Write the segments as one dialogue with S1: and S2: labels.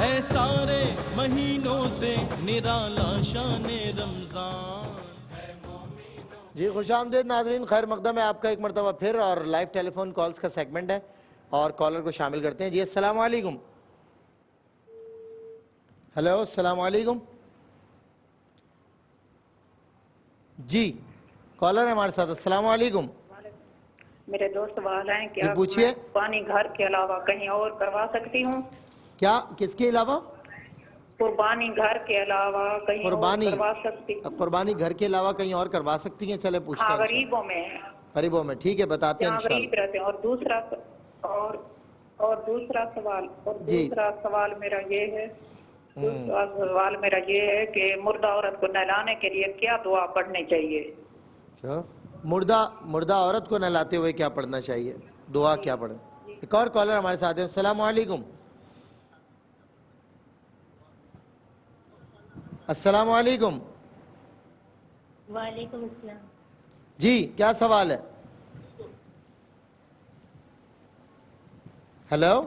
S1: ہے سارے مہینوں سے نرالا شان رمضان.
S2: جی خوش آمدید ناظرین، خیر مقدم ہے آپ کا ایک مرتبہ پھر، اور لائیو ٹیلی فون کالز کا سیگمنٹ ہے اور کالر کو شامل کرتے ہیں. جی السلام علیکم. ہیلو السلام علیکم. جی کالر ہے ہمارے ساتھ. السلام علیکم.
S3: میرے دو سوال ہیں.
S2: جی
S3: کیا
S2: پوچھئے.
S3: میں قربانی گھر کے علاوہ کہیں اور کروا سکتی ہوں؟
S2: کیا کس کے علاوہ؟
S3: قربانی گھر کے علاوہ کہیں اور کروا سکتی ہوں؟
S2: قربانی گھر کے علاوہ کہیں اور کروا سکتی ہیں. چلے پوچھتے ہیں.
S3: ہاں غریبوں میں.
S2: غریبوں میں ٹھیک ہے، بتاتے ہیں
S3: جہاں
S2: انشاءاللہ.
S3: غریب رہتے ہیں. اور دوسرا سوال میرا یہ ہے کہ مردہ عورت کو نہلانے کے لیے کیا دعا پڑھنی چاہیے؟
S2: کیا مردہ عورت کو نہلاتے ہوئے کیا پڑھنا چاہیے؟ دعا کیا پڑھیں؟ ایک اور کالر ہمارے ساتھ ہیں. السلام علیکم. السلام علیکم.
S4: وعلیکم السلام.
S2: جی کیا سوال ہے؟ ہیلو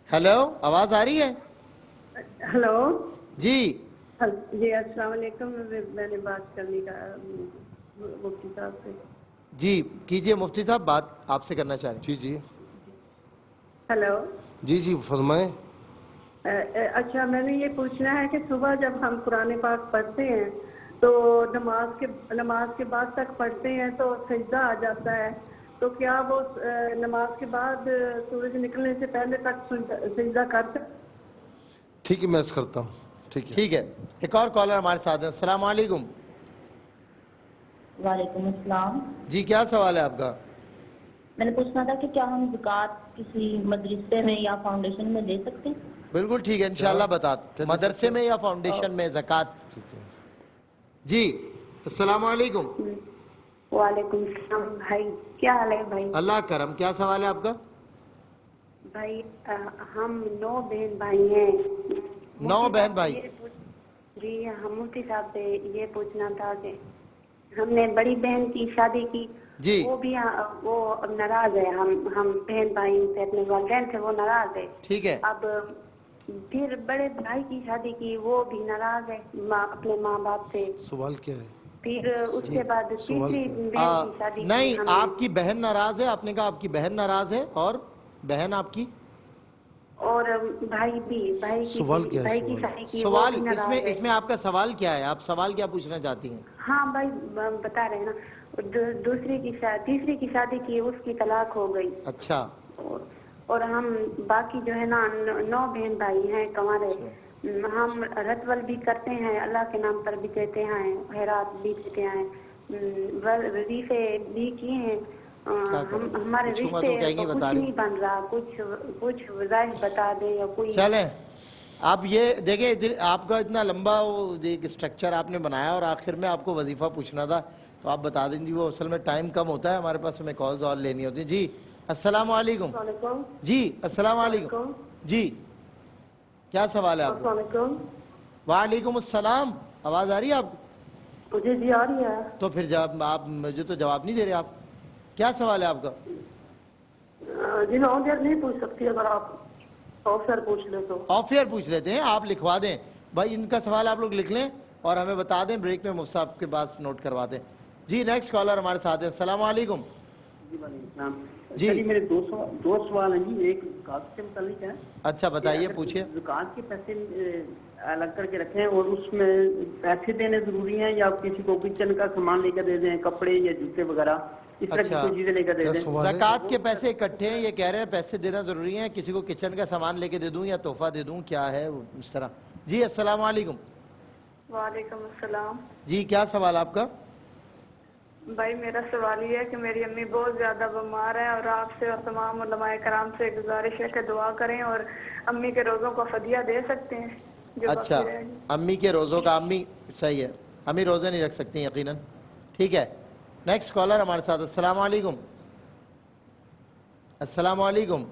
S2: ہیلو آواز آ رہی ہے؟
S5: ہلو
S2: جی
S5: جی السلام علیکم. میں نے بات کرنے کا مفتی صاحب سے.
S2: جی کیجئے مفتی صاحب، بات آپ سے کرنا چاہ رہے ہیں.
S6: جی جی
S5: ہلو
S6: جی جی فرمائیں.
S5: اچھا میں نے یہ پوچھنا ہے کہ صبح جب ہم قرآن پاک پڑھتے ہیں تو نماز کے بعد تک پڑھتے ہیں تو سجدہ آ جاتا ہے، تو کیا وہ نماز کے بعد سورج نکلنے سے پہلے تک سجدہ کر سکتے؟
S6: ٹھیک ہے میں عرض کرتا ہوں.
S2: ٹھیک ہے. ایک اور کالر ہمارے ساتھ ہیں. السلام علیکم.
S4: وعلیکم السلام.
S2: جی کیا سوال ہے آپ کا؟
S4: میں نے پوچھنا تھا کہ کیا ہم زکوٰۃ کسی مدرسے میں یا فاؤنڈیشن میں دے سکتے ہیں؟
S2: بالکل ٹھیک ہے انشاءاللہ بتاتے. مدرسے میں یا فاؤنڈیشن میں زکوٰۃ؟ جی السلام علیکم.
S7: وعلیکم السلام. بھائی کیا حال ہے بھائی؟
S2: اللہ کرم. کیا سوال ہے آپ کا؟
S7: بھائی ہم 9 بہن بھائی ہیں.
S2: 9 بہن بھائی.
S7: جی ہم مفتی صاحب سے یہ پوچھنا تھا کہ ہم نے بڑی بہن کی شادی کی،
S2: جی
S7: وہ ناراض ہے. ہم بہن بھائی سے اپنے والدین سے وہ ناراض ہے.
S2: ٹھیک ہے.
S7: اب پھر بڑے بھائی کی شادی کی، وہ بھی ناراض ہے اپنے ماں باپ سے.
S6: سوال کیا ہے؟
S7: پھر اس کے بعد تیسری بہن کی شادی کی.
S2: نہیں آپ کی بہن ناراض ہے. آپ نے کہا آپ کی بہن ناراض ہے، اور بہن آپ کی
S7: اور بھائی بھی
S6: سوال کیا ہے؟
S7: بھائی کی شادی کی.
S2: سوال اس میں آپ کا سوال کیا ہے؟ آپ سوال کیا پوچھنا چاہتی ہیں؟
S7: ہاں بھائی بتا رہے ہیں نا. تیسری کی شادی کی، اس کی طلاق ہو گئی.
S2: اچھا.
S7: اور ہم باقی جو ہے نا 9 بہن بھائی ہیں کنوارے. ہم رتول بھی کرتے ہیں، اللہ کے نام پر بھی دیتے ہیں، خیرات بھی دیتے ہیں، وظیفے بھی کیے ہیں. ہمارے رشتے کچھ نہیں بن رہا. کچھ وظائف بتا دیں یا کوئی.
S2: چلیں آپ یہ دیکھیں، آپ کا اتنا لمبا ایک اسٹرکچر آپ نے بنایا اور آخر میں آپ کو وظیفہ پوچھنا تھا، تو آپ بتا دیں. جی وہ اصل میں ٹائم کم ہوتا ہے ہمارے پاس، ہمیں کالز اور لینی ہوتی ہیں. جی السلام علیکم. جی السلام علیکم. جی کیا سوال ہے آپ کا؟ وعلیکم السلام. آواز آ رہی ہے آپ کو؟
S5: جی آ رہی ہے.
S2: تو پھر جب آپ مجھے تو جواب نہیں دے رہے. آپ کیا سوال ہے آپ کا؟
S5: جی میں آن ایئر نہیں پوچھ سکتی، اگر آپ آف ایئر پوچھ لیں تو.
S2: آف ایئر پوچھ لیتے ہیں. آپ لکھوا دیں بھائی، ان کا سوال آپ لوگ لکھ لیں اور ہمیں بتا دیں. بریک میں مفتی صاحب کے پاس نوٹ کروا دیں. جی نیکسٹ کالر ہمارے ساتھ ہیں. السلام علیکم.
S8: جی وعلیکم السلام.
S2: جی
S8: میرے دو سوال ہیں جی. ایک زکوٰۃ کے متعلق ہے.
S2: اچھا بتائیے پوچھیے.
S8: زکوٰۃ کے پیسے الگ کر کے رکھیں اور اس میں پیسے دینے ضروری ہیں یا کسی کو کچن کا سامان لے کر دے دیں، کپڑے یا جوتے وغیرہ اس طرح کی کوئی چیزیں لے کر دے دیں؟
S2: زکوٰۃ کے پیسے اکٹھے ہیں، یہ کہہ رہے ہیں پیسے دینا ضروری ہے، کسی کو کچن کا سامان لے کے دے دوں یا تحفہ دے دوں، کیا ہے اس طرح؟ جی السلام علیکم.
S9: وعلیکم السلام.
S2: جی کیا سوال آپ کا؟
S9: بھائی میرا سوال یہ ہے کہ میری امی بہت زیادہ بیمار ہیں اور آپ سے اور تمام علماء کرام سے گزارش ہے کہ دعا کریں اور امی کے روزوں کا فدیہ دے سکتے ہیں.
S2: اچھا امی کے روزوں کا. امی صحیح ہے، امی روزے نہیں رکھ سکتی یقیناً. ٹھیک ہے نیکسٹ کالر ہمارے ساتھ. السلام علیکم. السلام علیکم.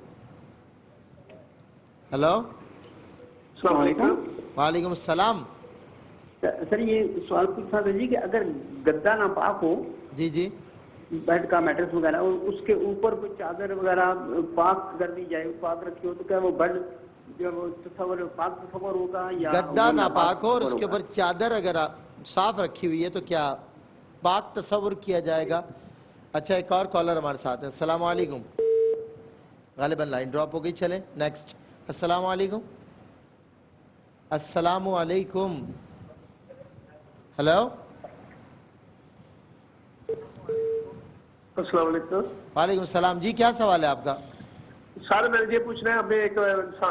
S2: ہلو
S8: السلام علیکم.
S2: وعلیکم السلام.
S8: سر یہ سوال پوچھنا تھا جی کہ اگر گدا ناپاک ہو
S2: جی
S8: بیڈ کا میٹرس وغیرہ اور اس کے اوپر کوئی چادر وغیرہ پاک کر دی جائے, پاک رکھی ہو, تو کیا وہ بیڈ جو وہ تصور پاک تصور ہوگا یا
S2: گدا ناپاک ہو اور اس کے اوپر چادر اگر صاف رکھی ہوئی ہے تو کیا پاک تصور کیا جائے گا؟ اچھا ایک اور کالر ہمارے ساتھ ہیں. السلام علیکم. غالباً لائن ڈراپ ہو گئی. چلیں نیکسٹ. السلام علیکم. السلام علیکم. ہلو
S10: السلام علیکم.
S2: وعلیکم السلام. جی کیا سوال ہے آپ کا؟
S10: سر میں یہ پوچھنا ہے, ہمیں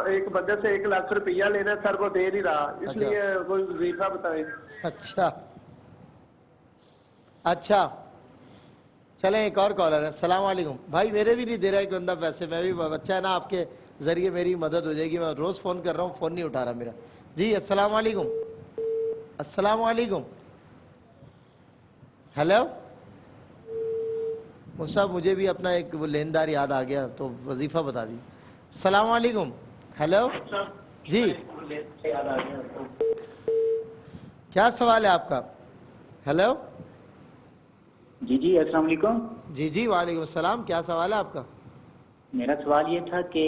S10: ایک بندے سے 1 لاکھ روپیہ لینا ہے, سر وہ دے نہیں رہا, اس لیے کوئی وظیفہ بتائیں.
S2: اچھا چلیں ایک اور کالر ہے. السلام علیکم. بھائی میرے بھی نہیں دے رہا ایک بندہ پیسے, میں بھی بچہ ہے نا, آپ کے ذریعے میری مدد ہو جائے گی. میں روز فون کر رہا ہوں, فون نہیں اٹھا رہا میرا. جی السلام علیکم. السلام علیکم. ہیلو صاحب, مجھے بھی اپنا ایک وہ لیندار یاد آ گیا تو وظیفہ بتا دی. السلام علیکم. ہیلو جی کیا سوال ہے آپ کا؟ ہیلو
S11: جی السلام علیکم.
S2: جی وعلیکم السلام. کیا سوال ہے آپ کا؟
S11: میرا سوال یہ تھا کہ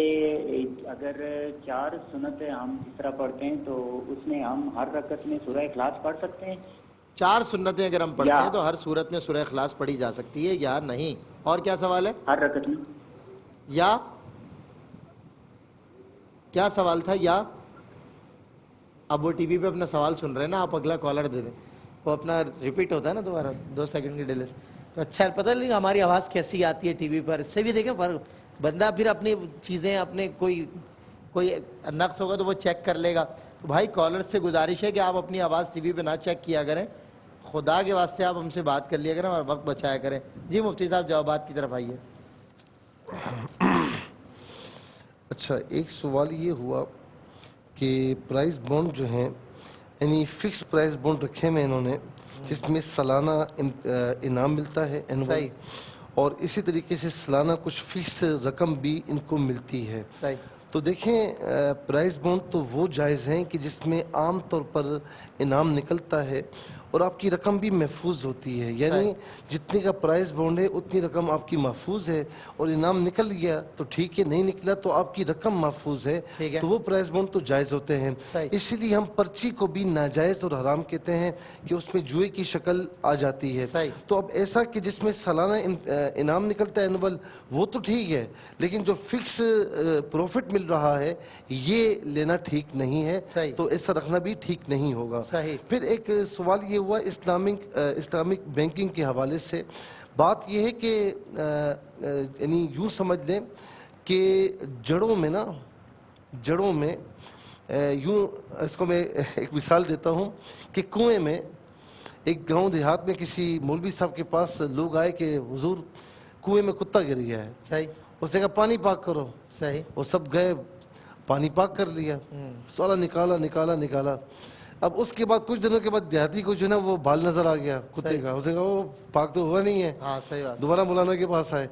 S11: اگر 4 سنتیں ہم اس طرح پڑھتے ہیں تو اس میں ہم ہر رکعت میں سورہ اخلاص پڑھ سکتے ہیں؟
S2: 4 سنتیں اگر ہم پڑھتے ہیں تو ہر صورت میں سورہ اخلاص پڑھی جا سکتی ہے یا نہیں؟ اور کیا سوال ہے؟
S11: ہر رکعت میں.
S2: یا کیا سوال تھا؟ یا اب وہ ٹی وی پہ اپنا سوال سن رہے ہیں نا, آپ اگلا کالر دے دیں, وہ اپنا ریپیٹ ہوتا ہے نا دوبارہ 2 سیکنڈ کی ڈیلے سے. تو اچھا پتہ نہیں ہماری آواز کیسی آتی ہے ٹی وی پر, اس سے بھی دیکھیں بندہ پھر اپنی چیزیں اپنے کوئی نقص ہوگا تو وہ چیک کر لے گا. تو بھائی کالر سے گزارش ہے کہ آپ اپنی آواز ٹی وی پہ نہ چیک کیا کریں, خدا کے واسطے آپ ہم سے بات کر لیا کریں اور وقت بچایا کریں. جی مفتی صاحب جوابات کی طرف آئیے.
S6: اچھا ایک سوال یہ ہوا کہ پرائز بانڈ جو ہیں یعنی فکس پرائز بانڈ رکھے میں انہوں نے جس میں سالانہ انعام ملتا ہے اینول, اور اسی طریقے سے سالانہ کچھ فکس رقم بھی ان کو ملتی ہے. تو دیکھیں پرائز بانڈ تو وہ جائز ہیں کہ جس میں عام طور پر انعام نکلتا ہے اور آپ کی رقم بھی محفوظ ہوتی ہے, یعنی جتنے کا پرائز بانڈ ہے اتنی رقم آپ کی محفوظ ہے, اور انعام نکل گیا تو ٹھیک ہے, نہیں نکلا تو آپ کی رقم محفوظ ہے, تو وہ پرائز بانڈ تو جائز ہوتے ہیں. اسی لیے ہم پرچی کو بھی ناجائز اور حرام کہتے ہیں کہ اس میں جوئے کی شکل آ جاتی ہے. تو اب ایسا کہ جس میں سالانہ انعام نکلتا ہے اینول, وہ تو ٹھیک ہے, لیکن جو فکس پروفٹ مل رہا ہے یہ لینا ٹھیک نہیں ہے, تو ایسا رکھنا بھی ٹھیک نہیں ہوگا. پھر ایک سوال یہ ہوا اسلامک بینکنگ کے حوالے سے. بات یہ ہے کہ یعنی یوں سمجھ لیں کہ جڑوں میں یوں اس کو میں ایک مثال دیتا ہوں کہ کنویں میں ایک گاؤں دیہات میں کسی مولوی صاحب کے پاس لوگ آئے کہ حضور کنویں میں کتا گر گیا ہے, اس نے کہا پانی پاک کرو. وہ سب گئے پانی پاک کر لیا, سارا نکالا. اب اس کے بعد کچھ دنوں کے بعد دیہاتی کو جو ہے نا وہ بال نظر آ گیا کتے کا, اس نے کہا وہ پاک تو ہوا نہیں ہے. دوبارہ مولانا کے پاس آئے,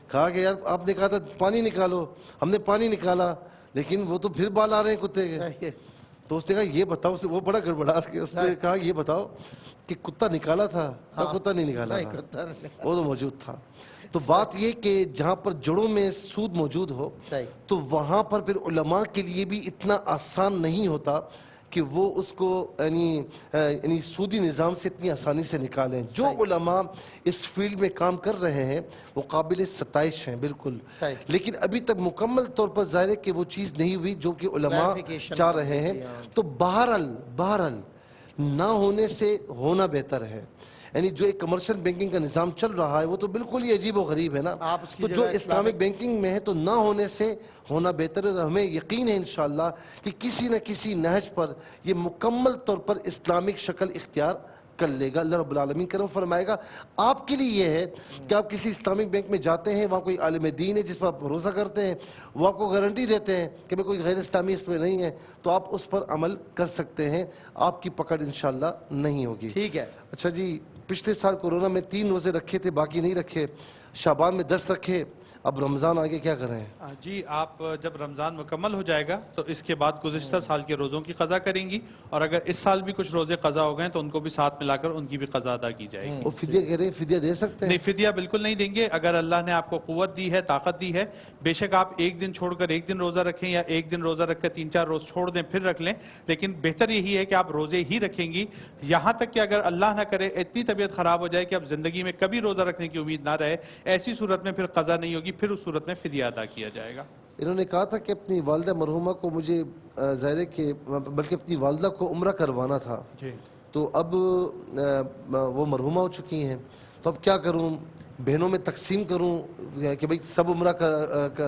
S6: کہا کہ یار آپ نے کہا تھا پانی نکالو, ہم نے پانی نکالا لیکن وہ تو پھر بال آ رہے ہیں کتے کے. تو اس نے کہا یہ بتاؤ, وہ بڑا گڑبڑا کے اس نے کہا یہ بتاؤ کہ کتا نکالا تھا یا کتا نہیں نکالا تھا؟ وہ تو موجود تھا. تو بات یہ کہ جہاں پر جڑوں میں سود موجود ہو تو وہاں پر پھر علماء کے لیے بھی اتنا آسان نہیں ہوتا کہ وہ اس کو یعنی سودی نظام سے اتنی آسانی سے نکالیں. جو علماء اس فیلڈ میں کام کر رہے ہیں وہ قابل ستائش ہیں بالکل, لیکن ابھی تک مکمل طور پر ظاہر ہے کہ وہ چیز نہیں ہوئی جو کہ علماء چاہ رہے ہیں. تو بہرحال نہ ہونے سے ہونا بہتر ہے. یعنی جو ایک کمرشل بینکنگ کا نظام چل رہا ہے وہ تو بالکل ہی عجیب و غریب ہے نا, تو جو اسلامک بینکنگ میں ہے تو نہ ہونے سے ہونا بہتر ہے. ہمیں یقین ہے انشاءاللہ کہ کسی نہ کسی نہج پر یہ مکمل طور پر اسلامک شکل اختیار کر لے گا. اللہ رب العالمین کرم فرمائے گا. آپ کے لیے یہ ہے کہ آپ کسی اسلامک بینک میں جاتے ہیں, وہاں کوئی عالم دین ہے جس پر آپ بھروسہ کرتے ہیں, وہ آپ کو گارنٹی دیتے ہیں کہ کوئی غیر اسلامی اس میں نہیں ہے, تو آپ اس پر عمل کر سکتے ہیں, آپ کی پکڑ انشاءاللہ نہیں ہوگی.
S2: ٹھیک ہے.
S6: اچھا جی, پچھلے سال کورونا میں 3 روزے رکھے تھے, باقی نہیں رکھے. شعبان میں 10 رکھے, اب رمضان آگے کیا کریں؟
S12: جی آپ جب رمضان مکمل ہو جائے گا تو اس کے بعد گزشتہ سال کے روزوں کی قضا کریں گی، اور اگر اس سال بھی کچھ روزے قضا ہو گئے تو ان کو بھی ساتھ ملا کر ان کی بھی قضا ادا کی جائے گی۔
S6: وہ فدیہ کہہ رہے ہیں، فدیہ دے سکتے ہیں؟
S12: نہیں، فدیہ بالکل نہیں دیں گے۔ اگر اللہ نے آپ کو قوت دی ہے، طاقت دی ہے، بے شک آپ ایک دن چھوڑ کر ایک دن روزہ رکھیں یا ایک دن روزہ رکھ کر 3-4 روز چھوڑ دیں پھر رکھ لیں، لیکن بہتر یہی ہے کہ آپ روزے ہی رکھیں گی، یہاں تک کہ اگر اللہ نہ کرے اتنی طبیعت خراب ہو جائے کہ اب زندگی میں کبھی روزہ رکھنے کی امید نہ رہے، ایسی صورت میں پھر قضا نہیں ہوگی، پھر اس صورت میں فدیہ ادا کیا جائے گا۔
S6: انہوں نے کہا تھا کہ اپنی والدہ مرحومہ کو مجھے ظاہر ہے کہ بلکہ اپنی والدہ کو عمرہ کروانا تھا، تو اب وہ مرحومہ ہو چکی ہیں، تو اب کیا کروں؟ بہنوں میں تقسیم کروں کہ بھئی سب عمرہ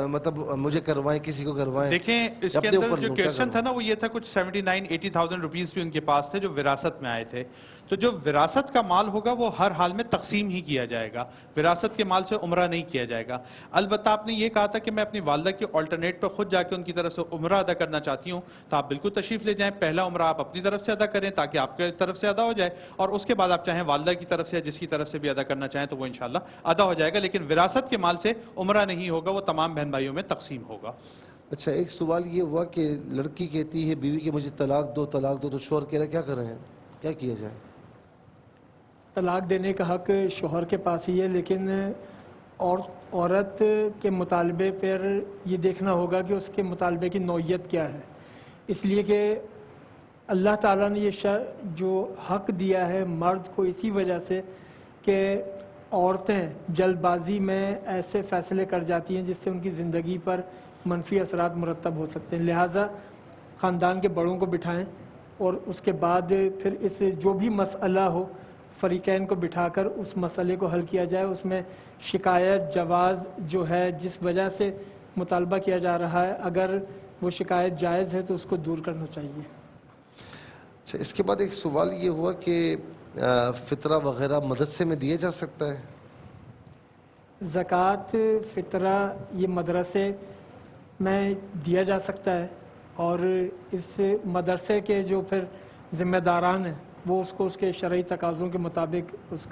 S6: مطلب مجھے کروائیں، کسی کو کروائیں؟
S12: دیکھیں اس کے اندر جو کویسچن تھا نا وہ یہ تھا، کچھ 79-80,000 روپیز بھی ان کے پاس تھے جو وراثت میں آئے تھے، تو جو وراثت کا مال ہوگا وہ ہر حال میں تقسیم ہی کیا جائے گا، وراثت کے مال سے عمرہ نہیں کیا جائے گا۔ البتہ آپ نے یہ کہا تھا کہ میں اپنی والدہ کی آلٹرنیٹ پر خود جا کے ان کی طرف سے عمرہ ادا کرنا چاہتی ہوں، تو آپ بالکل تشریف لے جائیں، پہلا عمرہ آپ اپنی طرف سے ادا کریں تاکہ آپ کی طرف سے ادا ہو جائے، اور اس کے بعد آپ چاہیں والدہ کی طرف سے جس کی طرف سے بھی ادا کرنا چاہیں تو وہ انشاءاللہ ادا ہو جائے گا، لیکن وراثت کے مال سے عمرہ نہیں ہوگا، وہ تمام بہن بھائیوں میں تقسیم ہوگا۔
S6: اچھا، ایک سوال یہ ہوا کہ لڑکی کہتی ہے بیوی کہ مجھے طلاق دو تو شوہر کہہ رہا ہے کیا کریں، کیا کیا جائے؟
S13: طلاق دینے کا حق شوہر کے پاس ہی ہے، لیکن عورت کے مطالبے پر یہ دیکھنا ہوگا کہ اس کے مطالبے کی نوعیت کیا ہے، اس لیے کہ اللہ تعالیٰ نے یہ جو حق دیا ہے مرد کو اسی وجہ سے کہ عورتیں جلد بازی میں ایسے فیصلے کر جاتی ہیں جس سے ان کی زندگی پر منفی اثرات مرتب ہو سکتے ہیں، لہٰذا خاندان کے بڑوں کو بٹھائیں اور اس کے بعد پھر اس جو بھی مسئلہ ہو فریقین کو بٹھا کر اس مسئلے کو حل کیا جائے، اس میں شکایت جواز جو ہے جس وجہ سے مطالبہ کیا جا رہا ہے اگر وہ شکایت جائز ہے تو اس کو دور کرنا چاہیے۔
S6: اچھا، اس کے بعد ایک سوال یہ ہوا کہ فطرہ وغیرہ مدرسے میں دیا جا سکتا ہے؟
S13: زکوٰۃ فطرہ یہ مدرسے میں دیا جا سکتا ہے، اور اس مدرسے کے جو پھر ذمہ داران ہیں وہ اس کو اس کے شرعی تقاضوں کے مطابق اس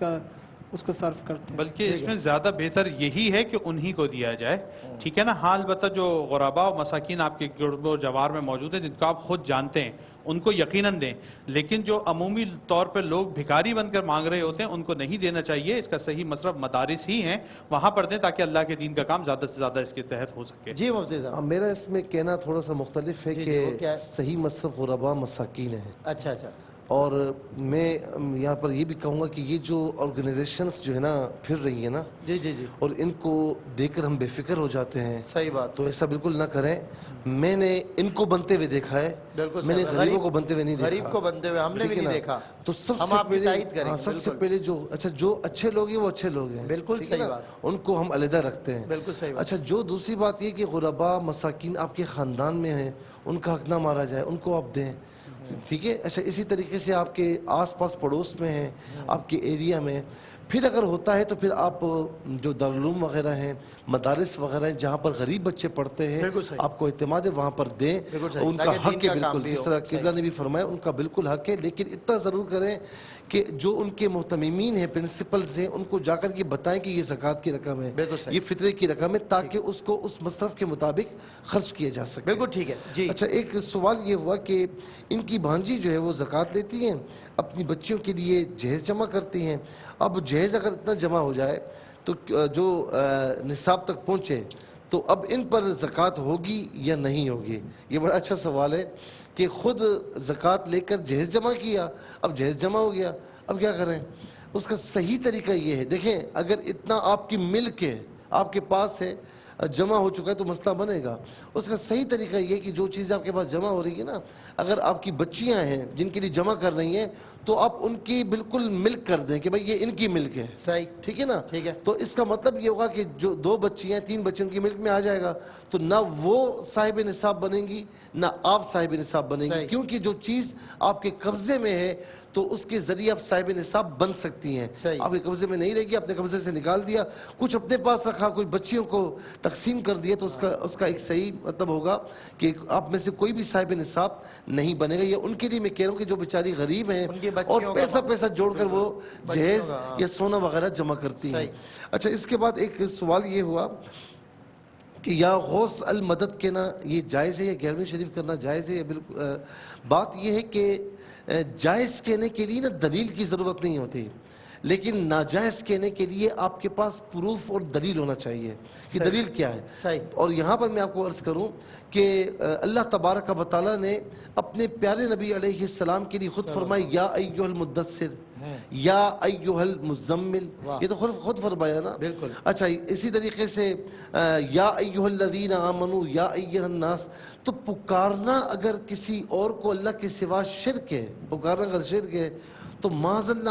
S13: کو صرف کرتے ہیں،
S12: بلکہ اس میں زیادہ بہتر یہی ہے کہ انہی کو دیا جائے، ٹھیک ہے نا؟ ہاں البتہ جو غربا و مساکین آپ کے گرد و جوار میں موجود ہیں جن کو آپ خود جانتے ہیں ان کو یقیناً دیں، لیکن جو عمومی طور پر لوگ بھکاری بن کر مانگ رہے ہوتے ہیں ان کو نہیں دینا چاہیے۔ اس کا صحیح مصرف مدارس ہی ہیں، وہاں پر دیں تاکہ اللہ کے دین کا کام زیادہ سے زیادہ اس کے تحت ہو سکے۔
S2: جی مفتی صاحب،
S6: میرا اس میں کہنا تھوڑا سا مختلف ہے کہ صحیح مصرف غربا مساکین ہے۔
S2: اچھا اچھا،
S6: اور میں یہاں پر یہ بھی کہوں گا کہ یہ جو آرگنائزیشنز جو ہے نا پھر رہی ہیں نا،
S2: جی جی جی،
S6: اور ان کو دیکھ کر ہم بے فکر ہو جاتے ہیں،
S2: صحیح بات،
S6: تو ایسا بالکل نہ کریں۔ میں نے ان کو بنتے ہوئے دیکھا ہے، میں نے غریبوں کو بنتے ہوئے نہیں دیکھا،
S2: غریب کو بنتے ہوئے ہم نے بھی نہیں دیکھا،
S6: تو سب سے پہلے جو جو اچھے لوگ ہیں وہ اچھے لوگ ہیں،
S2: بالکل صحیح بات،
S6: ان کو ہم علیحدہ رکھتے ہیں،
S2: بالکل صحیح بات۔
S6: اچھا، جو دوسری بات یہ کہ غربا مساکین آپ کے خاندان میں ہیں ان کا حق نہ مارا جائے، ان کو آپ دیں، ٹھیک ہے؟ اچھا، اسی طریقے سے آپ کے آس پاس پڑوس میں ہیں، آپ کے ایریا میں، پھر اگر ہوتا ہے تو پھر آپ جو دارالعلوم وغیرہ ہیں، مدارس وغیرہ ہیں جہاں پر غریب بچے پڑھتے ہیں، آپ کو اعتماد ہے وہاں پر دیں، ان کا حق ہے بالکل، جس طرح قبلہ نے بھی فرمایا ان کا بالکل حق ہے، لیکن اتنا ضرور کریں کہ جو ان کے محتممین ہیں، پرنسپلز ہیں، ان کو جا کر یہ بتائیں کہ یہ زکوٰۃ کی رقم ہے، یہ فطرے کی رقم ہے، تاکہ اس کو اس مصرف کے مطابق خرچ کیا جا سکے۔
S2: بالکل ٹھیک ہے جی۔
S6: اچھا، ایک سوال یہ ہوا کہ ان کی بھانجی جو ہے وہ زکوٰۃ دیتی ہیں، اپنی بچیوں کے لیے جہیز جمع کرتی ہیں، اب جہیز اگر اتنا جمع ہو جائے تو جو نصاب تک پہنچے تو اب ان پر زکوٰۃ ہوگی یا نہیں ہوگی؟ یہ بڑا اچھا سوال ہے کہ خود زکوٰۃ لے کر جہیز جمع کیا، اب جہیز جمع ہو گیا، اب کیا کریں؟ اس کا صحیح طریقہ یہ ہے، دیکھیں اگر اتنا آپ کی ملک ہے، آپ کے پاس ہے، جمع ہو چکا ہے تو مسئلہ بنے گا۔ اس کا صحیح طریقہ یہ کہ جو چیزیں آپ کے پاس جمع ہو رہی ہیں نا، اگر آپ کی بچیاں ہیں جن کے لیے جمع کر رہی ہیں تو آپ ان کی بالکل ملک کر دیں کہ بھائی یہ ان کی ملک ہے،
S2: صحیح،
S6: ٹھیک ہے نا؟
S2: ٹھیک ہے،
S6: تو اس کا مطلب یہ ہوگا کہ جو 2 بچیاں 3 بچے ان کی ملک میں آ جائے گا تو نہ وہ صاحب نصاب بنیں گی نہ آپ صاحب نصاب بنیں گی، کیونکہ جو چیز آپ کے قبضے میں ہے تو اس کے ذریعے آپ صاحب نصاب بن سکتی ہیں، آپ کے قبضے میں نہیں رہے گی، اپنے قبضے سے نکال دیا، کچھ اپنے پاس رکھا، کچھ بچیوں کو تقسیم کر دیا، تو اس کا ایک صحیح مطلب ہوگا کہ آپ میں سے کوئی بھی صاحب نصاب نہیں بنے گا۔ یہ ان کے لیے میں کہہ رہا ہوں کہ جو بیچاری غریب ہیں اور پیسہ جوڑ کر وہ جہیز یا سونا وغیرہ جمع کرتی ہیں۔ اچھا، اس کے بعد ایک سوال یہ ہوا کہ یا غوث المدد کہنا یہ جائز ہے یا 11ویں شریف کرنا جائز ہے؟ بالکل بات یہ ہے کہ جائز کہنے کے لیے نا دلیل کی ضرورت نہیں ہوتی، لیکن ناجائز کہنے کے لیے آپ کے پاس پروف اور دلیل ہونا چاہیے کہ دلیل کیا ہے۔ اور یہاں پر میں آپ کو عرض کروں کہ اللہ تبارک و تعالیٰ نے اپنے پیارے نبی علیہ السلام کے لیے خود فرمائی یا ایھا المدثر یا ایھا المزمل، یہ تو خود فرمایا نا۔ اچھا اسی طریقے سے یا ایھا الذین آمنوا یا ایھا الناس، تو پکارنا اگر کسی اور کو اللہ کے سوا شرک ہے، پکارنا اگر شرک ہے تو معاذ اللہ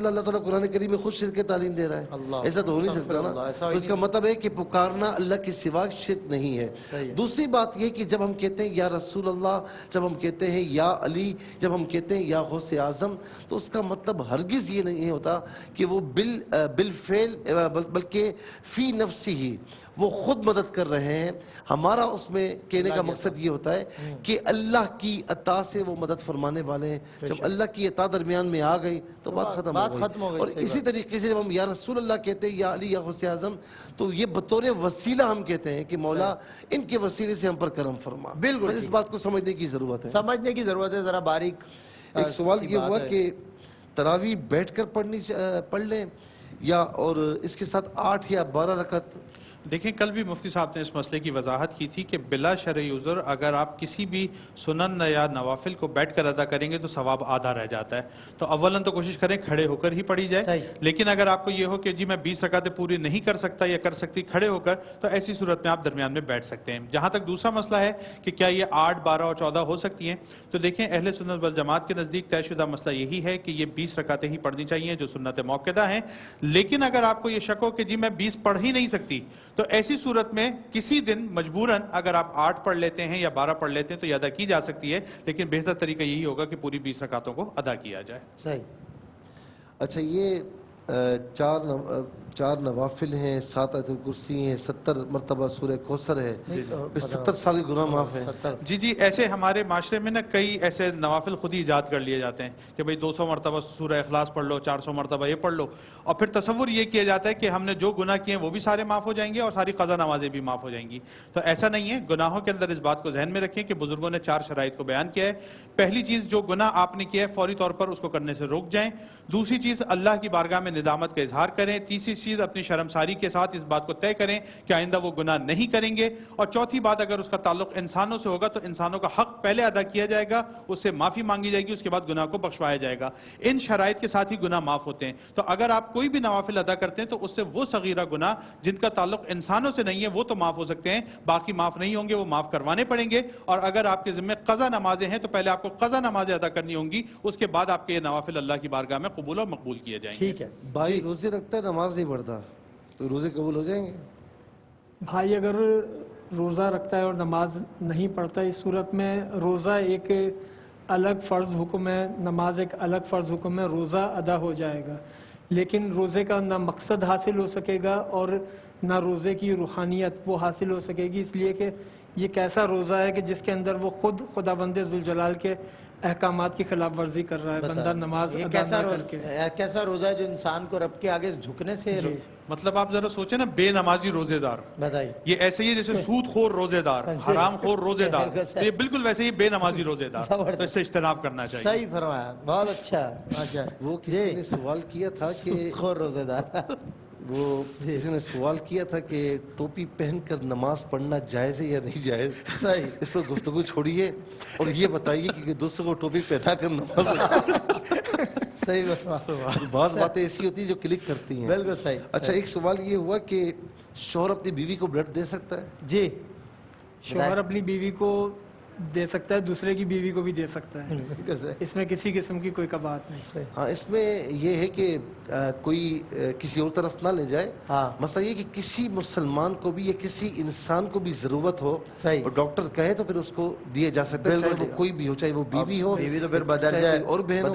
S6: اللہ تعالیٰ قرآن کریم میں خود شرک تعلیم دے رہا ہے، ایسا تو ہو نہیں سکتا نا۔ اس کا مطلب ہے کہ پکارنا اللہ کے سوا شرک نہیں ہے۔ دوسری بات یہ کہ جب ہم کہتے ہیں یا رسول اللہ، جب ہم کہتے ہیں یا علی، جب ہم کہتے ہیں یا غوث اعظم، تو اس کا مطلب ہرگز یہ نہیں ہوتا کہ وہ بالفعل بلکہ فی نفسی ہی وہ خود مدد کر رہے ہیں۔ ہمارا اس میں کہنے کا مقصد یہ ہوتا ہے کہ اللہ کی عطا سے وہ مدد فرمانے والے ہیں۔ جب اللہ کی عطا درمیان میں آ گئی تو بات ختم ہو گئی۔ اور اسی طریقے سے جب ہم یا رسول اللہ کہتے ہیں یا علی یا غوث اعظم، تو یہ بطور وسیلہ ہم کہتے ہیں کہ مولا ان کے وسیلے سے ہم پر کرم فرما۔ بالکل اس بات کو سمجھنے کی ضرورت ہے،
S2: سمجھنے کی ضرورت ہے ذرا باریک۔
S6: ایک سوال یہ ہوا کہ تراویح بیٹھ کر پڑھ لیں یا اور اس کے ساتھ 8 یا 12 رکعت؟
S12: دیکھیں کل بھی مفتی صاحب نے اس مسئلے کی وضاحت کی تھی کہ بلا شرعی عذر اگر آپ کسی بھی سنن یا نوافل کو بیٹھ کر ادا کریں گے تو ثواب آدھا رہ جاتا ہے۔ تو اولاً تو کوشش کریں کھڑے ہو کر ہی پڑھی جائے، لیکن اگر آپ کو یہ ہو کہ جی میں 20 رکعتیں پوری نہیں کر سکتا یا کر سکتی کھڑے ہو کر، تو ایسی صورت میں آپ درمیان میں بیٹھ سکتے ہیں۔ جہاں تک دوسرا مسئلہ ہے کہ کیا یہ 8، 12 اور 14 ہو سکتی ہیں، تو دیکھیں اہل سنت والجماعت کے نزدیک طے شدہ مسئلہ یہی ہے کہ یہ 20 رکعتیں ہی پڑھنی چاہیے جو سنت موقدہ ہیں۔ لیکن اگر آپ کو یہ شک ہو کہ جی میں 20 پڑھ ہی نہیں سکتی، تو ایسی صورت میں کسی دن مجبوراً اگر آپ 8 پڑھ لیتے ہیں یا 12 پڑھ لیتے ہیں تو یہ ادا کی جا سکتی ہے، لیکن بہتر طریقہ یہی ہوگا کہ پوری 20 رکعتوں کو ادا کیا جائے۔
S6: صحیح۔ اچھا یہ 4 نوافل ہیں، 7 آیت الکرسی ہیں، 70 مرتبہ سورہ کوثر ہے، 70 سال کے گناہ معاف ہیں۔
S12: جی ایسے ہمارے معاشرے میں نا کئی ایسے نوافل خود ہی ایجاد کر لیے جاتے ہیں کہ بھئی 200 مرتبہ سورہ اخلاص پڑھ لو، 400 مرتبہ یہ پڑھ لو، اور پھر تصور یہ کیا جاتا ہے کہ ہم نے جو گناہ کیے ہیں وہ بھی سارے معاف ہو جائیں گے اور ساری قضا نمازیں بھی معاف ہو جائیں گی۔ تو ایسا نہیں ہے، گناہوں کے اندر اس بات کو ذہن میں رکھیں کہ بزرگوں نے 4 شرائط کو بیان کیا ہے۔ پہلی چیز، جو گناہ آپ نے کیا ہے فوری طور پر اس کو کرنے سے روک جائیں۔ دوسری چیز، اللہ کی بارگاہ میں ندامت کا اظہار کریں۔ تیسری چیز، اپنی شرمساری کے ساتھ اس بات کو طے کریں کہ آئندہ وہ گناہ نہیں کریں گے۔ اور چوتھی بات، اگر اس کا تعلق انسانوں سے ہوگا تو انسانوں کا حق پہلے ادا کیا جائے گا، اس سے معافی مانگی جائے گی، اس کے بعد گناہ کو بخشوایا جائے گا۔ ان شرائط کے ساتھ ہی گناہ معاف ہوتے ہیں۔ تو اگر آپ کوئی بھی نوافل ادا کرتے ہیں تو اس سے وہ صغیرہ گناہ جن کا تعلق انسانوں سے نہیں ہے وہ تو معاف ہو سکتے ہیں، باقی معاف نہیں ہوں گے، وہ معاف کروانے پڑیں گے۔ اور اگر آپ کے ذمہ قضا نمازیں ہیں تو پہلے آپ کو قضا نمازیں ادا کرنی ہوں گی، اس کے بعد آپ کے یہ نوافل اللہ کی بارگاہ میں قبول اور مقبول کیے جائیں گے۔
S6: ٹھیک ہے بھائی، روزے رکھتا ہے نماز نہیں پڑھتا تو روزے قبول ہو جائیں گے؟
S13: بھائی اگر روزہ رکھتا ہے اور نماز نہیں پڑھتا، اس صورت میں روزہ ایک الگ فرض حکم ہے، نماز ایک الگ فرض حکم ہے، روزہ ادا ہو جائے گا، لیکن روزے کا نہ مقصد حاصل ہو سکے گا اور نہ روزے کی روحانیت وہ حاصل ہو سکے گی، اس لیے کہ یہ کیسا روزہ ہے کہ جس کے اندر وہ خود خداوند ذوالجلال کے احکامات کی خلاف ورزی کر رہا ہے۔ بندہ نماز ادا نہ کر کے
S2: کیسا روزہ ہے جو انسان کو رب کے آگے جھکنے سے
S12: مطلب آپ ذرا سوچیں نا، بے نمازی روزے دار، یہ ایسے ہی جیسے سود خور روزے دار، حرام خور روزے دار، یہ بالکل ویسے ہی بے نمازی روزے دار، تو اس سے اجتناب کرنا چاہیے۔
S2: صحیح فرمایا، بہت اچھا۔
S6: وہ کسی نے سوال کیا تھا کہ
S2: خور روزے دار،
S6: وہ کسی نے سوال کیا تھا کہ ٹوپی پہن کر نماز پڑھنا جائز ہے یا نہیں جائز؟
S2: صحیح،
S6: اس پر گفتگو چھوڑیے اور یہ بتائیے کہ دوسروں کو ٹوپی پہنا کر نماز
S2: صحیح
S6: بعض باتیں ایسی ہوتی ہیں جو کلک کرتی ہیں۔
S2: بالکل صحیح۔
S6: اچھا ایک سوال یہ ہوا کہ شوہر اپنی بیوی کو بلڈ دے سکتا ہے؟
S2: جی،
S13: شوہر اپنی بیوی کو دے سکتا ہے، دوسرے کی بیوی کو بھی دے سکتا ہے، اس میں کسی قسم کی کوئی بات نہیں۔
S6: ہاں، اس میں یہ ہے کہ کوئی کسی اور طرف نہ لے جائے۔ مسئلہ یہ کہ کسی مسلمان کو بھی یا کسی انسان کو بھی ضرورت ہو اور ڈاکٹر کہے تو پھر اس کو دیا جا سکتا ہے، چاہے وہ کوئی بھی ہو، چاہے وہ بیوی ہو،
S2: بیوی تو پھر بدرجہ
S6: اور بہن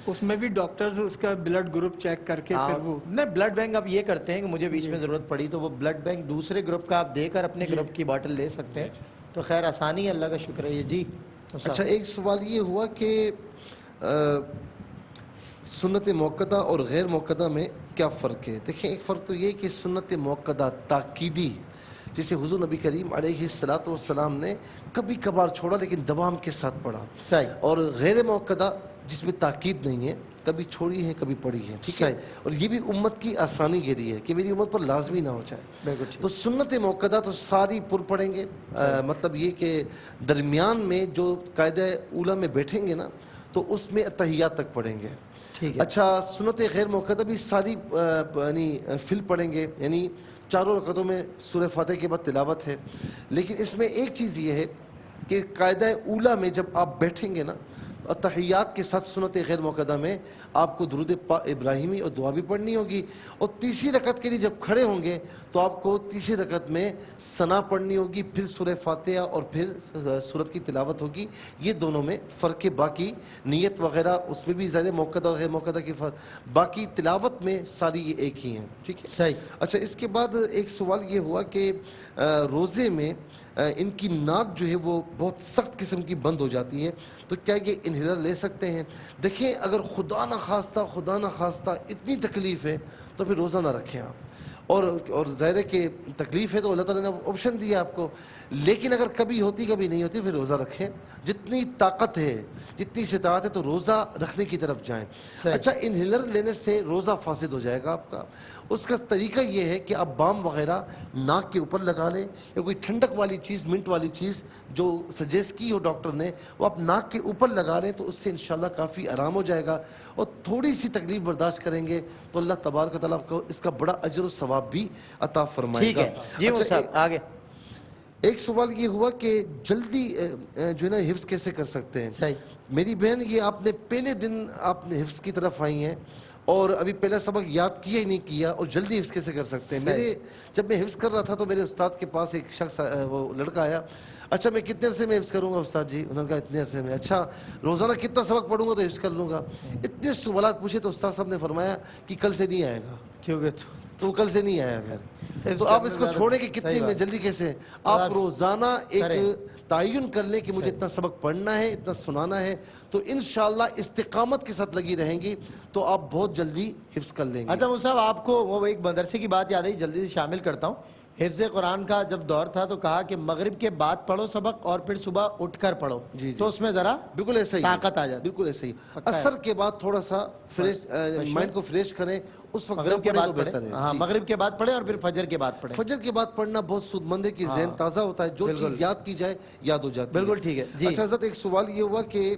S13: اس میں بھی ڈاکٹرز اس کا بلڈ گروپ چیک کر کے پھر وہ
S2: نہیں، بلڈ بینک آپ یہ کرتے ہیں کہ مجھے بیچ میں ضرورت پڑی تو وہ بلڈ بینک دوسرے گروپ کا آپ دے کر اپنے گروپ کی باٹل لے سکتے ہیں، تو خیر آسانی ہے، اللہ کا شکر ہے۔ جی
S6: اچھا ایک سوال یہ ہوا کہ سنت موقدہ اور غیر موقدہ میں کیا فرق ہے؟ دیکھیں ایک فرق تو یہ کہ سنت موقدہ تاکیدی جسے حضور نبی کریم علیہ الصلوۃ والسلام نے کبھی کبھار چھوڑا لیکن دوام کے ساتھ پڑھا، اور غیر موقدہ جس میں تاکید نہیں ہے کبھی چھوڑی ہے کبھی پڑھی ہے، ٹھیک ہے، اور یہ بھی امت کی آسانی کے لیے ہے کہ میری امت پر لازمی نہ ہو جائے۔ تو سنت موقدہ تو ساری پر پڑھیں گے، مطلب یہ کہ درمیان میں جو قاعدہ اولیٰ میں بیٹھیں گے نا تو اس میں اتحیات تک پڑھیں گے۔ اچھا سنت غیر موقدہ بھی ساری یعنی فل پڑھیں گے، یعنی چاروں رکعتوں میں سورہ فاتحہ کے بعد تلاوت ہے، لیکن اس میں ایک چیز یہ ہے کہ قاعدہ اولیٰ میں جب آپ بیٹھیں گے نا تحیات کے ساتھ سنت غیر موقدہ میں آپ کو درود ابراہیمی اور دعا بھی پڑھنی ہوگی، اور تیسری رکعت کے لیے جب کھڑے ہوں گے تو آپ کو تیسری رکعت میں ثنا پڑھنی ہوگی، پھر سورہ فاتحہ اور پھر سورت کی تلاوت ہوگی۔ یہ دونوں میں فرق ہے، باقی نیت وغیرہ اس میں بھی زیادہ موقدہ اور غیر موقدہ کی فرق، باقی تلاوت میں ساری یہ ایک ہی ہیں، ٹھیک ہے صحیح۔ اچھا اس کے بعد ایک سوال یہ ہوا کہ روزے میں ان کی ناک جو ہے وہ بہت سخت قسم کی بند ہو جاتی ہے، تو کیا یہ انہیلر لے سکتے ہیں؟ دیکھیں اگر خدا نہ خواستہ اتنی تکلیف ہے تو پھر روزہ نہ رکھیں آپ، اور ظاہر ہے کہ تکلیف ہے تو اللہ تعالیٰ نے آپشن دیا آپ کو، لیکن اگر کبھی ہوتی کبھی نہیں ہوتی پھر روزہ رکھیں، جتنی طاقت ہے جتنی استطاعت ہے تو روزہ رکھنے کی طرف جائیں۔ اچھا انہیلر لینے سے روزہ فاسد ہو جائے گا آپ کا، اس کا طریقہ یہ ہے کہ آپ بام وغیرہ ناک کے اوپر لگا لیں، یا کوئی ٹھنڈک والی چیز منٹ والی چیز جو سجیسٹ کی ہو ڈاکٹر نے وہ آپ ناک کے اوپر لگا لیں تو اس سے انشاءاللہ کافی آرام ہو جائے گا، اور تھوڑی سی تکلیف برداشت کریں گے تو اللہ تبارک و تعالیٰ کو اس کا بڑا اجر و ثواب بھی عطا فرمائے گا۔ اچھا
S2: آگے
S6: ایک سوال یہ ہوا کہ جلدی جو ہے نا حفظ کیسے کر سکتے ہیں؟ میری بہن یہ آپ نے پہلے دن آپ نے حفظ کی طرف آئی ہیں اور ابھی پہلا سبق یاد کیا ہی نہیں کیا، اور جلدی حفظ کیسے کر سکتے ہیں؟ جب میں حفظ کر رہا تھا تو میرے استاد کے پاس ایک شخص وہ لڑکا آیا، اچھا میں کتنے عرصے میں حفظ کروں گا استاد جی؟ انہوں نے کہا اتنے عرصے میں۔ اچھا روزانہ کتنا سبق پڑھوں گا تو حفظ کر لوں گا؟ اتنے سوالات پوچھے تو استاد صاحب نے فرمایا کہ کل سے نہیں آئے گا، کیونکہ تو کل سے نہیں آیا گھر، تو آپ اس کو چھوڑیں کہ کتنی میں جلدی کیسے؟ آپ روزانہ ایک تعین کر لیں کہ مجھے اتنا سبق پڑھنا ہے اتنا سنانا ہے، تو انشاءاللہ استقامت کے ساتھ لگی رہیں گی تو آپ بہت جلدی حفظ کر لیں گے۔
S2: اچھا وہ صاحب آپ کو وہ ایک مدرسے کی بات یاد آئی، جلدی سے شامل کرتا ہوں۔ حفظ قرآن کا جب دور تھا تو کہا کہ مغرب کے بعد پڑھو سبق اور پھر صبح اٹھ کر پڑھو، تو اس میں ذرا
S6: بالکل ایسا ہی
S2: طاقت آ جاتی،
S6: بالکل ایسا ہی۔ عصر کے بعد تھوڑا سا فریش مائنڈ کو فریش کریں، اس وقت
S2: مغرب کے بعد
S6: بہتر ہے۔
S2: ہاں مغرب کے بعد پڑھیں اور پھر فجر کے بعد پڑھیں۔
S6: فجر کے بعد پڑھنا بہت سود مند ہے کہ ذہن تازہ ہوتا ہے، جو چیز یاد کی جائے یاد ہو جاتی ہے۔
S2: بالکل ٹھیک ہے۔
S6: اچھا حضرت ایک سوال یہ ہوا کہ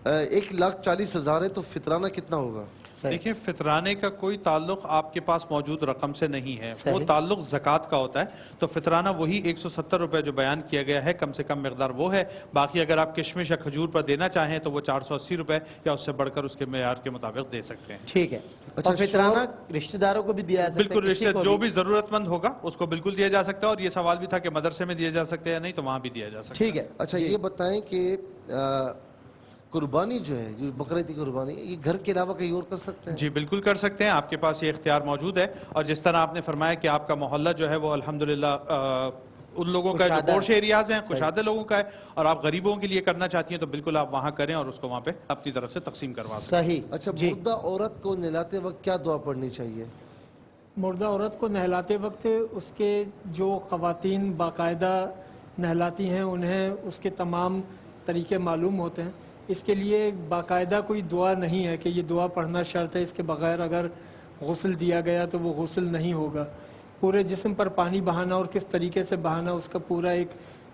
S6: 1,40,000 ہے تو فطرانہ کتنا ہوگا؟
S12: دیکھیں فطرانے کا کوئی تعلق آپ کے پاس موجود رقم سے نہیں ہے، وہ تعلق زکوٰۃ کا ہوتا ہے، تو فطرانہ وہی 170 روپے جو بیان کیا گیا ہے کم سے کم مقدار وہ ہے، باقی اگر آپ کشمش یا کھجور پر دینا چاہیں تو وہ 480 روپے یا اس سے بڑھ کر اس کے معیار کے مطابق دے سکتے ہیں۔
S2: ٹھیک ہے۔ اور فطرانہ رشتہ داروں کو بھی دیا جا سکتا ہے؟
S12: بالکل، رشتہ جو بھی ضرورت مند ہوگا اس کو بالکل دیا جا سکتا ہے، اور یہ سوال بھی تھا کہ مدرسے میں دیا جا سکتا ہے یا نہیں، تو وہاں بھی دیا جا سکتا ہے۔
S6: ٹھیک ہے۔ اچھا یہ بتائیں کہ قربانی جو ہے جو بقرعید کی قربانی یہ گھر کے علاوہ کہیں اور کر سکتے ہیں؟
S12: جی بالکل کر سکتے ہیں، آپ کے پاس یہ اختیار موجود ہے، اور جس طرح آپ نے فرمایا کہ آپ کا محلہ جو ہے وہ الحمدللہ ان لوگوں کا جو پورش ایریاز ہیں کشادہ لوگوں کا ہے، اور آپ غریبوں کے لیے کرنا چاہتی ہیں تو بالکل آپ وہاں کریں اور اس کو وہاں پہ اپنی طرف سے تقسیم کروا دیں۔
S2: صحیح۔
S6: اچھا مردہ عورت کو نہلاتے وقت کیا دعا پڑھنی چاہیے؟
S13: مردہ عورت کو نہلاتے وقت اس کے جو خواتین باقاعدہ نہلاتی ہیں انہیں اس کے تمام طریقے معلوم ہوتے ہیں، اس کے لیے باقاعدہ کوئی دعا نہیں ہے کہ یہ دعا پڑھنا شرط ہے، اس کے بغیر اگر غسل دیا گیا تو وہ غسل نہیں ہوگا۔ پورے جسم پر پانی بہانا اور کس طریقے سے بہانا اس کا پورا ایک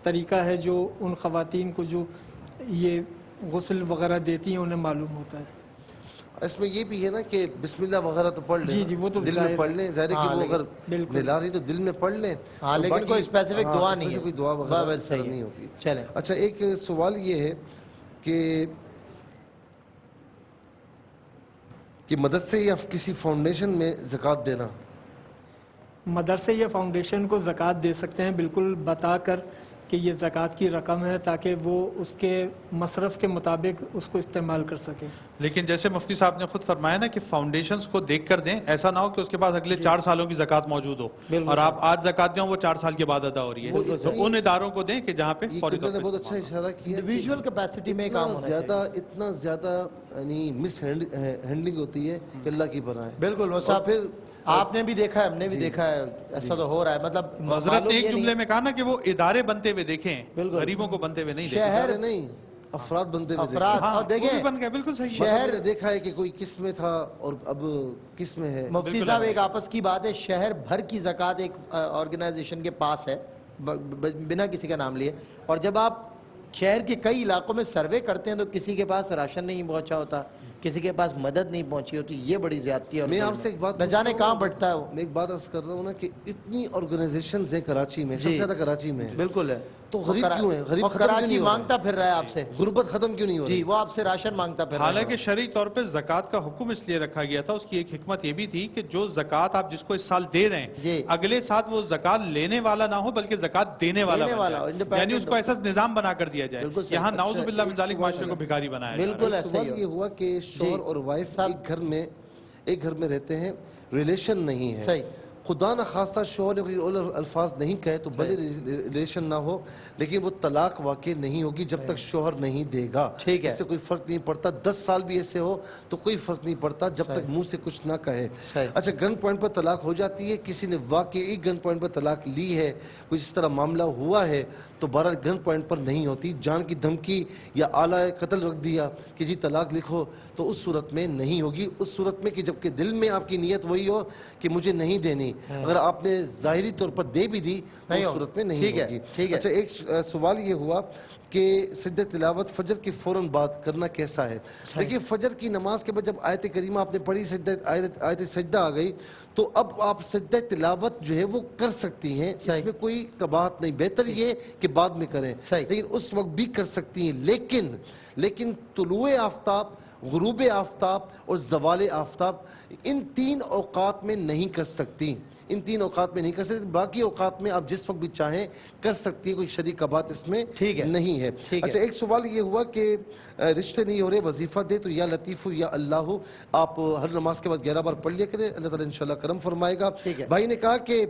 S13: طریقہ ہے جو ان خواتین کو جو یہ غسل وغیرہ دیتی ہیں انہیں معلوم ہوتا ہے۔
S6: اس میں یہ بھی ہے نا کہ بسم اللہ وغیرہ تو پڑھ لیں،
S13: جی وہ تو
S6: دل میں پڑھ لیں، ظاہر ہے کہ وہ اگر نہلا رہی تو دل میں پڑھ لیں،
S2: لیکن کوئی اسپیسیفک دعا نہیں ہے،
S6: کوئی دعا وغیرہ نہیں ہوتی۔
S2: چلیں
S6: اچھا ایک سوال یہ ہے کہ مدرسے یا کسی فاؤنڈیشن میں زکوٰۃ دینا؟
S13: مدرسے یا فاؤنڈیشن کو زکوٰۃ دے سکتے ہیں، بالکل بتا کر کہ یہ زکوٰۃ کی رقم ہے تاکہ وہ اس کے مصرف کے مطابق اس کو استعمال کر سکیں۔
S12: لیکن جیسے مفتی صاحب نے خود فرمایا نا کہ فاؤنڈیشنز کو دیکھ کر دیں، ایسا نہ ہو کہ اس کے پاس اگلے 4 سالوں کی زکوٰۃ موجود ہو اور آپ آج زکوٰۃ دیں وہ 4 سال کے بعد ادا ہو رہی ہے، تو ان اداروں کو دیں کہ جہاں پہ فوری طور پر
S6: بہت اچھا اشارہ کیا،
S2: انڈیویجول کیپیسٹی میں کام ہونا چاہیے۔
S6: اتنا زیادہ یعنی مس ہینڈلنگ ہوتی ہے کہ اللہ کی پناہ ہے.
S2: بالکل وہ صاحب پھر آپ نے بھی دیکھا ہے, ہم نے بھی دیکھا ہے, ایسا تو ہو رہا ہے. مطلب
S12: حضرت نے ایک جملے میں کہا نا کہ وہ ادارے بنتے ہوئے دیکھیں, غریبوں کو بنتے ہوئے نہیں دیکھیں.
S2: شہر
S6: نہیں, افراد بنتے ہوئے
S2: افراد, اور دیکھیں
S12: بن گئے, بالکل صحیح.
S6: شہر نے دیکھا ہے کہ کوئی کس میں تھا اور اب کس میں ہے.
S2: مفتی صاحب ایک آپس کی بات ہے, شہر بھر کی زکوٰۃ ایک آرگنائزیشن کے پاس ہے بنا کسی کا نام لیے, اور جب آپ شہر کے کئی علاقوں میں سروے کرتے ہیں تو کسی کے پاس راشن نہیں پہنچا ہوتا, کسی کے پاس مدد نہیں پہنچی ہوتی. یہ بڑی زیادتی ہے.
S6: میں آپ سے ایک بات
S2: نہ جانے کہاں بٹتا ہے وہ.
S6: میں ایک بات عرض کر رہا ہوں نا کہ اتنی آرگنائزیشنز ہیں کراچی میں, سب سے زیادہ کراچی میں.
S2: بالکل ہے.
S6: تو غریب کیوں ہے؟ غریب
S2: کراچی مانگتا پھر رہا ہے آپ سے,
S6: غربت ختم کیوں نہیں ہو رہی؟
S2: جی وہ آپ سے راشن مانگتا پھر.
S12: حالانکہ شرعی طور پہ زکوٰۃ کا حکم اس لیے رکھا گیا تھا, اس کی ایک حکمت یہ بھی تھی کہ جو زکوٰۃ آپ جس کو اس سال دے رہے ہیں اگلے سال وہ زکوٰۃ لینے والا نہ ہو بلکہ زکوٰۃ دینے والا بن جائے, یعنی اس کو ایسا نظام بنا کر دیا جائے. یہاں نعوذ باللہ من ذالک معاشرے کو بھکاری بنایا جائے.
S2: بالکل
S6: سوال یہ ہوا کہ شوہر اور وائف ایک گھر میں رہتے ہیں, ریلیشن نہیں ہے.
S2: صحیح.
S6: خدا نہ خواستہ شوہر نے کوئی اور الفاظ نہیں کہے تو بھلے ریلیشن نہ ہو, لیکن وہ طلاق واقع نہیں ہوگی جب تک شوہر نہیں دے گا. اس سے کوئی فرق نہیں پڑتا, 10 سال بھی ایسے ہو تو کوئی فرق نہیں پڑتا جب تک منہ سے کچھ نہ کہے. اچھا گن پوائنٹ پر طلاق ہو جاتی ہے, کسی نے واقعی گن پوائنٹ پر طلاق لی ہے, کوئی اس طرح معاملہ ہوا ہے تو بہرحال گن پوائنٹ پر نہیں ہوتی. جان کی دھمکی یا آلہ قتل رکھ دیا کہ جی طلاق لکھو, تو اس صورت میں نہیں ہوگی. اس صورت میں کہ جب کہ دل میں آپ کی نیت وہی ہو کہ مجھے نہیں دینی, اگر آپ نے ظاہری طور پر دے بھی دی تو اس صورت میں نہیں ہوگی. اچھا ایک سوال یہ ہوا کہ سجدہ تلاوت فجر کے فوراً بعد کرنا کیسا ہے؟ دیکھیے فجر کی نماز کے بعد جب آیت کریمہ آپ نے پڑھی, آیت سجدہ آ گئی, تو اب آپ سجدہ تلاوت جو ہے وہ کر سکتی ہیں, اس میں کوئی قباحت نہیں. بہتر یہ کہ بعد میں کریں, لیکن اس وقت بھی کر سکتی ہیں. لیکن طلوع آفتاب, غروب آفتاب اور زوال آفتاب ان 3 اوقات میں نہیں کر سکتی. ان 3 اوقات میں نہیں کر سکتے, باقی اوقات میں آپ جس وقت بھی چاہیں کر سکتی ہیں, کوئی شرعی قباحت اس میں نہیں ہے. اچھا ایک سوال یہ ہوا کہ رشتے نہیں ہو رہے, وظیفہ دے تو یا لطیف یا اللہ, آپ ہر نماز کے بعد 11 بار پڑھ لیا کریں, اللہ تعالیٰ انشاءاللہ کرم فرمائے گا. بھائی نے کہا کہ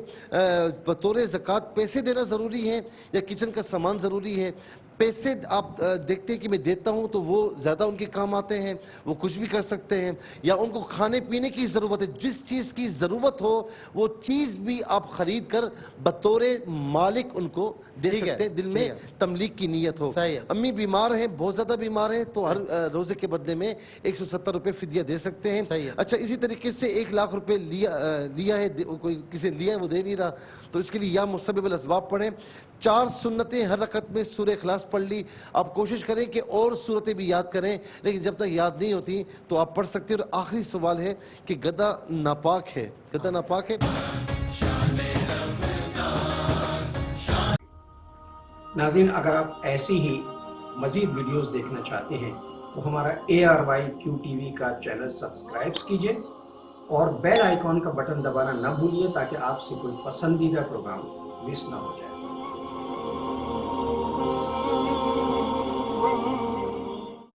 S6: بطور زکوٰۃ پیسے دینا ضروری ہے یا کچن کا سامان ضروری ہے؟ پیسے آپ دیکھتے ہیں کہ میں دیتا ہوں تو وہ زیادہ ان کے کام آتے ہیں, وہ کچھ بھی کر سکتے ہیں, یا ان کو کھانے پینے کی ضرورت ہے, جس چیز کی ضرورت ہو وہ چیز بھی آپ خرید کر بطور مالک ان کو دے سکتے ہیں, دل میں تملیک کی نیت ہو. امی بیمار ہیں, بہت زیادہ بیمار ہیں, تو ہر روزے کے بدلے میں 170 روپے فدیہ دے سکتے ہیں. اچھا اسی طریقے سے 1 لاکھ روپے لیا ہے, کوئی کسی نے لیا ہے وہ دے نہیں رہا, تو اس کے لیے یا مسبب الاسباب پڑھیں. 4 سنتیں ہر رکعت میں سورہ اخلاص پڑھ لی. آپ کوشش کریں کہ اور سورتیں بھی یاد کریں, لیکن جب تک یاد نہیں ہوتی تو آپ پڑھ سکتے ہیں. اور آخری سوال ہے کہ گدھا ناپاک ہے, گدھا ناپاک ہے؟
S14: ناظرین اگر آپ ایسی ہی مزید ویڈیوز دیکھنا چاہتے ہیں تو ہمارا ARYQ-TV کا چینل سبسکرائب کیجئے اور بیل آئیکن کا بٹن دبانا نہ بھولیے تاکہ آپ سے کوئی پسندیدہ پروگرام مس نہ ہو جائے.